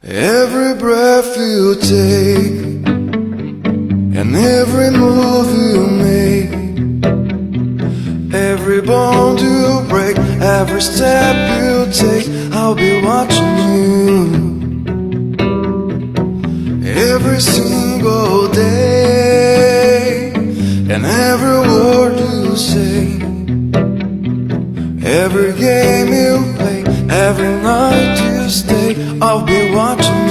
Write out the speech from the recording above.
Every breath you take and every move you make, every bond you break, every step you take, I'll be watching you. Every single day and every word you say, every game you play, every night you stay, I'll be watching